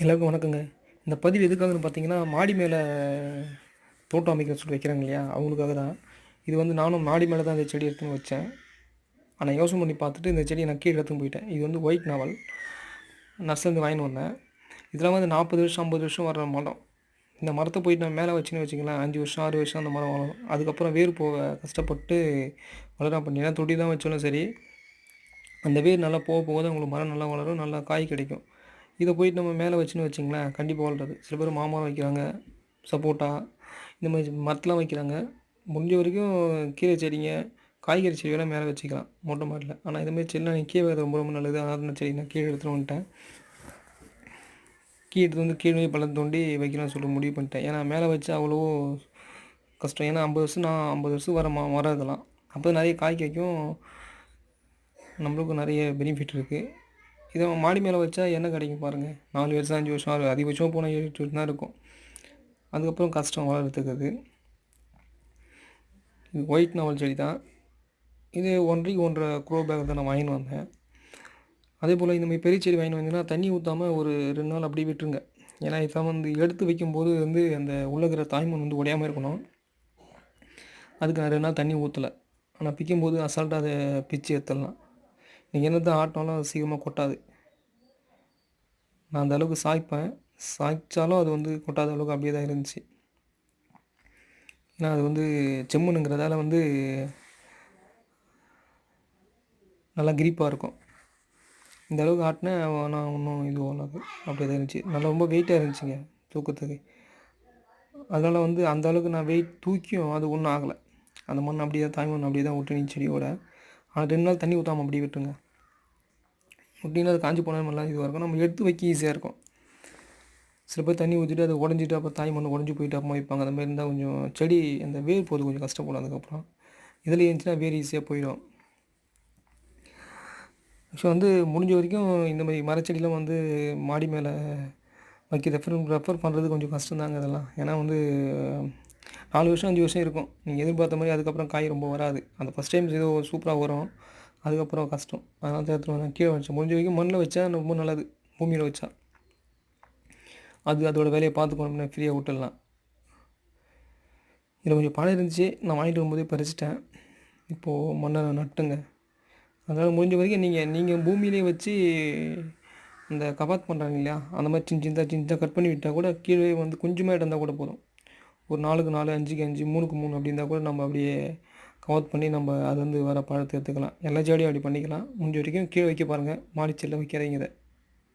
எல்லாருக்கும் வணக்கங்க. இந்த பதிவு எதுக்காகன்னு பார்த்தீங்கன்னா, மாடி மேல தோட்டம் அமைக்க சொல்லி வைக்கிறாங்க இல்லையா? அவங்களுக்காக தான். இது வந்து நானும் மாடி மேல தான் இந்த செடி எடுத்துன்னு வச்சேன். ஆனா யோசனை பண்ணி பார்த்துட்டு இந்த செடிய நான் கீழ எடுத்துன்னு போயிட்டேன். இது வந்து ஒயிட் நாவல். நர்சரிலேருந்து வாங்கின்னு வந்தேன். இதெல்லாம் வந்து 40 வருஷம், 50 வருஷம் வர்ற மரம். இந்த மரத்த போயிட்டு நம்ம மேல வச்சுன்னு வச்சுக்கங்களேன், 5 வருஷம், 6 வருஷம் அந்த மரம் வளரும். அதுக்கப்புறம் வேர் போக கஷ்டப்பட்டு வளராம போயிடும். ஏன்னா தொட்டி தான் வச்சாலும் சரி, அந்த வேர் நல்லா போக போக தான் உங்களுக்கு மரம் நல்லா வளரும், நல்லா காய் கிடைக்கும். இத போயிட்டு நம்ம மேல வச்சுன்னு வச்சுங்களேன், கண்டிப்பா வளராது. சில பேர் மாமரம் வைக்கிறாங்க, சப்போட்டா இந்த மாதிரி மரத்தெலாம் வைக்கிறாங்க. முடிஞ்ச வரைக்கும் கீரை செடிங்க, காய்கறி செடியெல்லாம் மேலே வச்சுக்கலாம் மொட்டை மாடில. ஆனால் இதுமாரி செடிலாம் நீங்க கீழே வைக்கிறது ரொம்ப ரொம்ப நல்லது. அதனால நான் செடி நான் கீழே எடுத்துட்டு வந்துட்டேன். கீழே எடுத்துட்டு வந்து கீழே பள்ளம் தோண்டி வைக்கலாம்னு சொல்லி முடிவு பண்ணிட்டேன். ஏன்னா மேலே வச்சா அவ்வளோ கஷ்டம். ஏன்னா 50 வருஷம் நான் 50 வருஷம் வர மரம் இதெல்லாம். அப்போ நிறைய காய் காய்க்கும். நம்மளுக்கும் நிறைய பெனிஃபிட் இருக்குது. இதை மாடி மேலே வச்சா என்ன கிடைக்கும் பாருங்கள். 4 வருஷம் 5 வருஷம் 6 அதிகபட்சமாக போனால் 7 8 வருஷம் தான் இருக்கும். அதுக்கப்புறம் கஷ்டம் வளர்கிறதுக்கு அது. இது ஒயிட் நாவல் செடி தான். இது 1 1/2 க்ரோ பேக் தான் நான் வாங்கின்னு வந்தேன். அதேபோல் இந்த மாதிரி பெரிய செடி வாங்கின்னு வந்தீங்கன்னா தண்ணி ஊற்றாம ஒரு 2 நாள் அப்படியே விட்டுருங்க. ஏன்னா இதான் வந்து எடுத்து வைக்கும்போது வந்து அந்த உள்ள இருக்கிற தாய்மண் வந்து உடையாமல் இருக்கணும். அதுக்கு நான் 2 நாள் தண்ணி ஊற்றலை. ஆனால் பிக்கும்போது அசால்ட்டாக அதை பிச்சு எடுத்துடலாம். நீங்கள் என்னதான் ஆட்டினாலும் அது சீக்கிரமாக கொட்டாது. நான் அந்த அளவுக்கு சாய்ப்பேன். சாய்ச்சாலும் அது வந்து கொட்டாத அளவுக்கு அப்படியே தான் இருந்துச்சு. ஏன்னா அது வந்து செம்மண்ணுங்கிறதால வந்து நல்லா கிரிப்பாக இருக்கும். இந்த அளவுக்கு ஆட்டினேன். ஆனால் ஒன்றும் இது ஆகாது. அப்படியே தான் இருந்துச்சு. நல்லா ரொம்ப வெயிட்டாக இருந்துச்சுங்க தூக்கத்துக்கு. அதனால் வந்து அந்த அளவுக்கு நான் வெயிட் தூக்கியும் அது ஒன்றும் ஆகலை. அந்த மண் அப்படியே தான் தாய்மண் அப்படியே தான் ஒட்டுனுச்சு செடியோட. ஆனால் 2 நாள் தண்ணி ஊற்றாம அப்படியே விட்டுருங்க. விட்டிங்கன்னா அது காஞ்சி போனால் நல்லா இதுவாக இருக்கும். நம்ம எடுத்து வைக்க ஈஸியாக இருக்கும். சில பேர் தண்ணி ஊற்றிட்டு அது உடஞ்சிட்டு அப்புறம் தாய்மண் உடஞ்சி போயிட்டு அப்புறமா வைப்பாங்க. அந்த மாதிரி இருந்தால் கொஞ்சம் செடி அந்த வேர் போகிறது கொஞ்சம் கஷ்டப்படும் அதுக்கப்புறம். இதில் இருந்துச்சுன்னா வேர் ஈஸியாக போயிடும். ஸோ வந்து முடிஞ்ச வரைக்கும் இந்த மாதிரி மரச்செடிலாம் வந்து மாடி மேலே வைக்க ரெஃபர் பண்ணுறது கொஞ்சம் கஷ்டம்தாங்க இதெல்லாம். ஏன்னா வந்து 4 வருஷம் 5 வருஷம் இருக்கும். நீங்கள் எதிர்பார்த்த மாதிரி அதுக்கப்புறம் காய் ரொம்ப வராது. அந்த ஃபஸ்ட் டைம் ஏதோ சூப்பராக வரும். அதுக்கப்புறம் கஷ்டம். அதனால தான் எடுத்துகிட்டு வந்தேன். கீழே வச்சேன். முடிஞ்ச வரைக்கும் மண்ணில் வச்சா ரொம்ப நல்லது. பூமியில் வச்சா அது அதோட வேலையை பார்த்துக்கணும். ஃப்ரீயாக விட்டுடலாம். இதில் கொஞ்சம் பழம் இருந்துச்சு. நான் வாங்கிட்டு வரும்போதே பறிச்சிட்டேன். இப்போது மண்ணை நட்டுங்க. அதனால் முடிஞ்ச வரைக்கும் நீங்கள் பூமியிலே வச்சு இந்த கபாத் பண்ணுறாங்க இல்லையா, அந்த மாதிரி சின்ன கட் பண்ணி விட்டால் கூட கீழே வந்து கொஞ்சமாக இடம் இருந்தால் கூட போதும். ஒரு 4க்கு 4 5க்கு 5 3க்கு 3 அப்படி இருந்தால் கூட நம்ம அப்படியே கவாத் பண்ணி நம்ம அதுலேருந்து வர பழத்தை எடுத்துக்கலாம். எல்லா செடியும் அப்படி பண்ணிக்கலாம். முடிஞ்ச வரைக்கும் கீழே வைக்க பாருங்கள். மாடி செடியில் வைக்காதீங்க இதை.